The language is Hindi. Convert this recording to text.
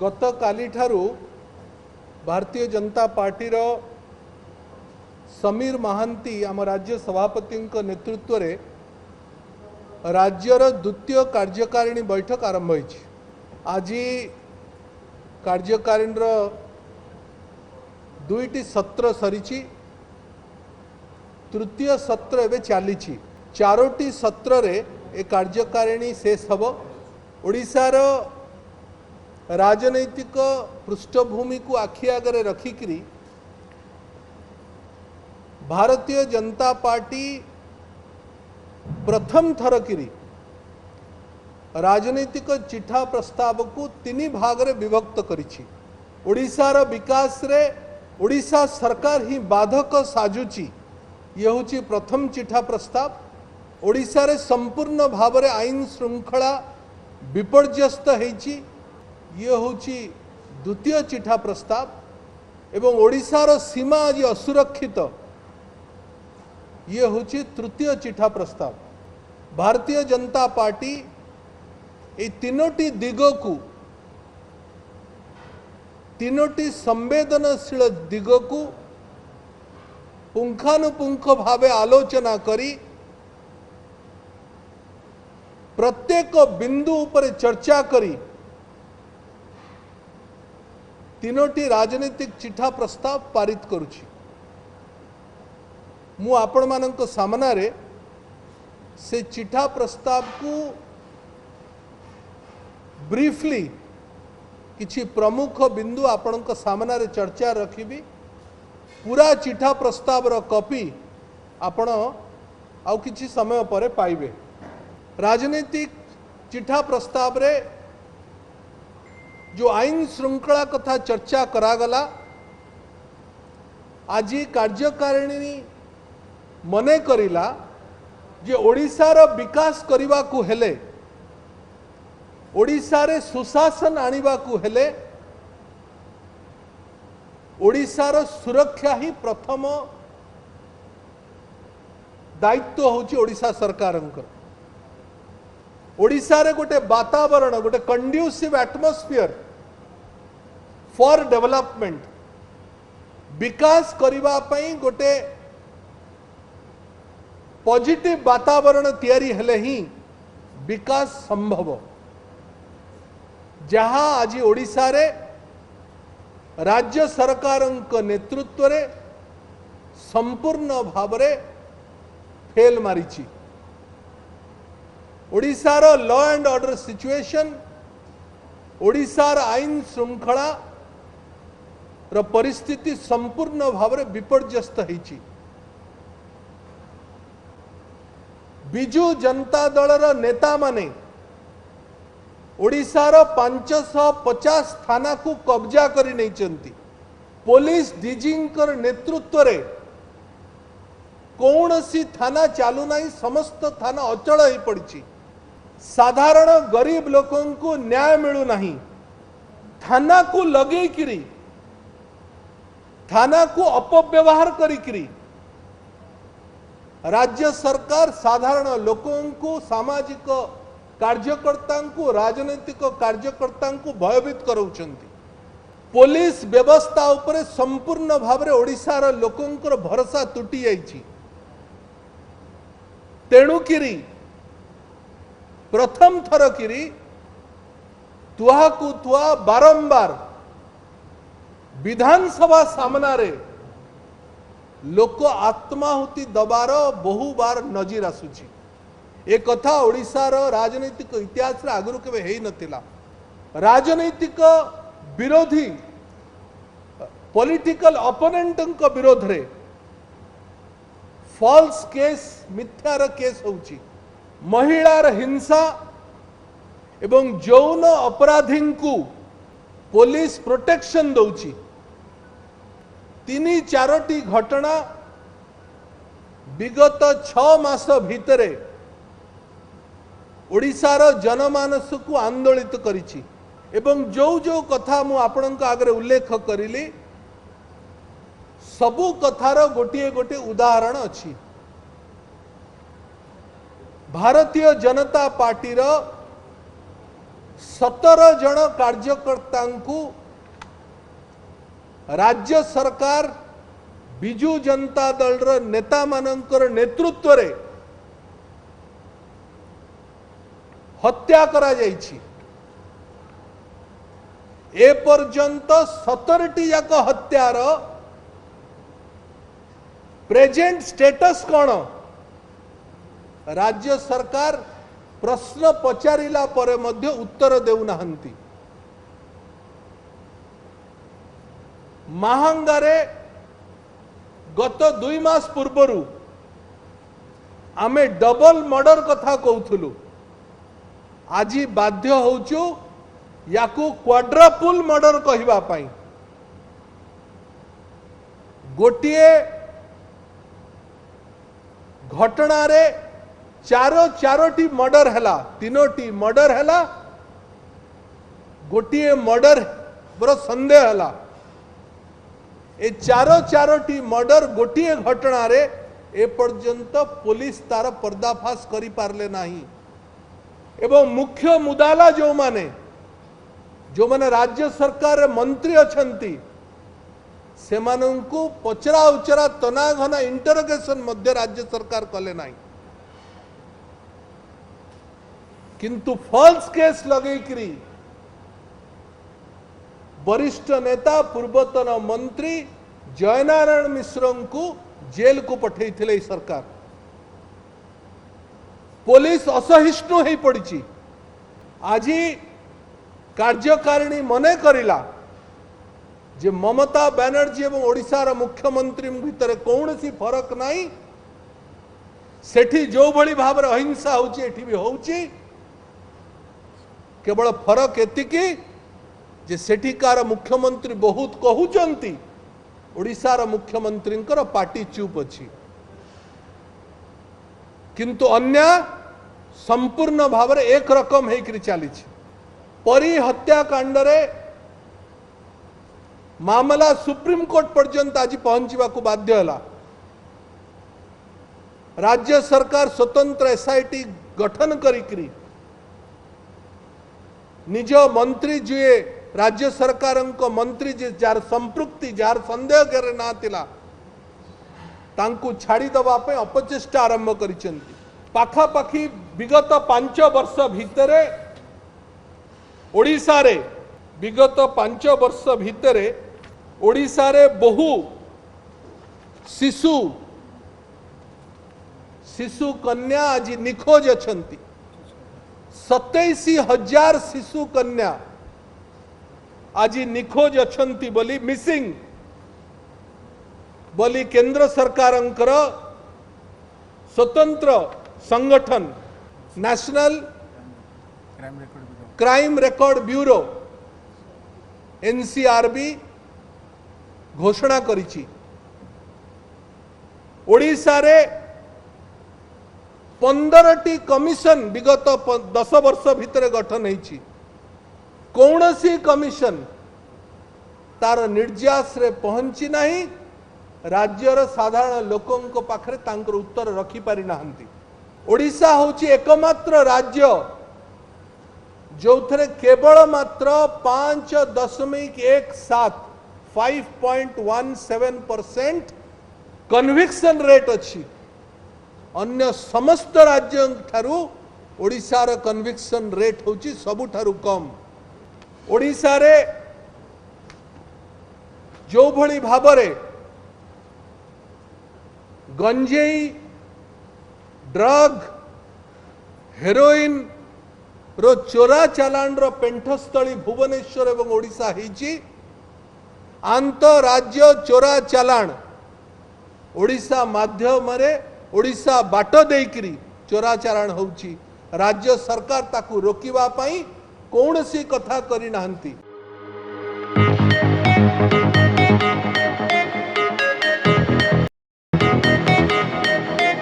गत काली ठारू भारतीय जनता पार्टी रो समीर महांती आम राज्य सभापति नेतृत्व रे राज्यर द्वितीय कार्यकारिणी बैठक आरंभ होईछि। आज कार्यकारिणी रो दुईटी सत्र सरीछि, तृतीय सत्र एवं चली चारोटी सत्र रे ए कार्यकारिणी शेष हब। ओडिशार राजनैतिक पृष्ठभूमि को आखि आगे रखिकरी भारतीय जनता पार्टी प्रथम थर किरी राजनैतिक चिठा प्रस्ताव को तीन भाग रे विभक्त करिछि। ओडिशार विकास रे ओडिशा सरकार ही बाधक साजुची, ये होची प्रथम चिठा प्रस्ताव। ओडिशा रे संपूर्ण भाव रे आईन श्रृंखला विपर्यस्त होईछि, ये होची द्वितीय चिठा प्रस्ताव। एवं ओडिशार सीमा आज असुरक्षित, ये होची तृतीय चिठा प्रस्ताव। भारतीय जनता पार्टी ए तीनोटी दिग को, तीनोटी संवेदनशील दिग को पुंखानुपुंख भावे आलोचना करी प्रत्येक बिंदु उपर चर्चा करी तीनोटी राजनीतिक चिठा प्रस्ताव पारित करुछि। मु आपण मानक सामना रे से चिठा प्रस्ताव को ब्रीफली किछि प्रमुख बिंदु आपण सामना रे चर्चा रखिबी। पूरा चिठा प्रस्ताव रो कॉपी आपण आउ किछि समय पर पाइबे। राजनीतिक चिठा प्रस्ताव रे जो आईन श्रृंखला कथा चर्चा करागला, आज कार्यकारिणी मने करिला जे ओडिशार विकास करिबा को हेले, ओडिशा रे सुशासन आनिबा को हेले, ओडिशार सुरक्षा ही प्रथम दायित्व होची ओडिशा सरकारंकर। ओडिशा रे गोटे वातावरण, गोटे कंड्यूसिव एटमॉस्फियर फॉर डेवलपमेंट, विकास करिबा पई गोटे पॉजिटिव वातावरण तैयारी हेले ही विकास संभव। जहां आज ओडिशा रे राज्य सरकार नेतृत्व रे संपूर्ण भाव रे फेल मारिछि। ओडिशार लॉ एंड ऑर्डर सिचुएशन, ओडिशार आईन श्रृंखला रो परिस्थिति संपूर्ण भाव रे विपर्यस्त होईछि। बिजू जनता दलर नेता माने ओडिशार 550 थाना को कब्जा करि नैचंती। पुलिस डीजींकर नेतृत्व रे कौन सी थाना चालू नहीं, समस्त थाना अचल हो पड़ी। साधारण गरीब लोकों को न्याय मिलू नहीं। थाना को लगे किरी, थाना को अपव्यवहार करी राज्य सरकार साधारण लोकों को, सामाजिक कार्यकर्ता को, राजनीतिक कार्यकर्ता को भयभीत कराउछंती। पुलिस व्यवस्था उपरे संपूर्ण भाव रे ओडिशार लोकों भरोसा तुटी जाइछि। तेणुकिरी प्रथम थर किरी तुहा को तुहा बारंबार विधानसभा सामना रे लोक आत्माहुति दबार बहु बार नजीर आसुची। ए कथा ओडिशार राजनीतिक इतिहास रे आगुरु केबे हेई नथिला। राजनीतिक विरोधी पॉलिटिकल ओपोनेंट विरोध रे फॉल्स केस, मिथ्यार केस होउची। महिलार हिंसा एवं यौन अपराधी को पुलिस प्रोटेक्शन दौची। तीन चारोटी घटना विगत 6 मास भितरे ओडिशार जनमानस को आंदोलित करिछि। एवं जो जो कथा मु आपनक आगे उल्लेख करिली, सबु कथार गोटे गोटे उदाहरण अछि। भारतीय जनता पार्टी 17 जन कार्यकर्ता राज्य सरकार बिजू जनता दल नेता मानकर नेतृत्व रे हत्या करा जाइछि। ए पर्यंत 17टी जाक हत्यार प्रेजेंट स्टेटस कौन राज्य सरकार प्रश्न पचारिला परे मध्य उत्तर देउनाहंती। महांगारे गत 2 मास पूर्वरु आमे डबल मर्डर कथा कहूथुलु, आज बाध्य होचु याकू क्वाड्रपल मर्डर कहिबा पाई। गोटिए घटना रे चारोटी मर्डर हैला, 3टी मर्डर हैला, गोटिए मर्डर बड़ संदेह हैला। ए चारोटी मर्डर गोटिए घटना रे ए पर्यंत पुलिस तार पर्दाफाश करि पारले नाही। एवं मुख्य मुदाला जो माने राज्य सरकार मंत्री अछंती से मानंकु पचरा उचरा तनाघना इंटरोगेशन मध्य राज्य सरकार कले नाही, किंतु फॉल्स केस लगेकरी वरिष्ठ नेता पूर्वतन मंत्री जयनारायण मिश्र को जेल को पठेइथिले सरकार। पुलिस असहिष्णु हो पड़ी। आज कार्यकारिणी मने करिला जे ममता बनर्जी एवं ओडिशार मुख्यमंत्री भितर कौन सी फरक नहीं, सेठी जो भली भाव अहिंसा होची एठी भी होची। केवल फरक एतिकी जे सेठिकार मुख्यमंत्री बहुत कहउचंती, ओडिशार मुख्यमंत्री पार्टी चुप अछि, किंतु अन्य संपूर्ण भाव एक रकम होकर चली। परी हत्याकांड रे मामला सुप्रीम कोर्ट पर्यंत आज पहुंचवा को बाध्य होला। राज्य सरकार स्वतंत्र एसआईटी गठन करी निज मंत्री जे राज्य सरकार मंत्री जे जार संपृक्ति जार संदेह करे ना थिला तांकु छाड़ी दबा पे अपचेष्टा आरंभ करिसेंती। पाखापाखी विगत 5 वर्ष भितरे ओडिशा रे विगत 5 वर्ष भितरे ओडिशा रे बहु शिशु कन्या आज निखोज अछंती। 27,000 शिशु कन्या आज निखोज अछंती बोली मिसिंग बोली केंद्र सरकार स्वतंत्र संगठन national crime record bureau NCRB घोषणा करिछि। ओडिशा रे 15टी कमिशन विगत 10 वर्ष भितर गठन होइछि। कौन सी कमिशन तार निर्यास रे पहुंची नहीं, राज्यर साधारण लोकों पाखरे तांकर उत्तर रखी पारि नाहंती। ओडिशा होची एकमात्र राज्य जो थे केवल मात्र 5.17% कन्विक्शन रेट अच्छी। अन्य समस्त राज्य ठारू ओडिशार कन्विक्शन रेट होची सबुठारू कम। ओडिशा रे जो भली भाबरे गंजेई ड्रग हेरोइन रो चोरा चालान रो पेंठस्थली भुवनेश्वर एवं ओडिशा होईची। आंतरराज्य चोरा चालान ओडिशा माध्यम रे ओडिशा बाट देकरी चोरा चालान होउची। राज्य सरकार ताकू रोकिबा पाई कौन सी कथा करी नाहंती।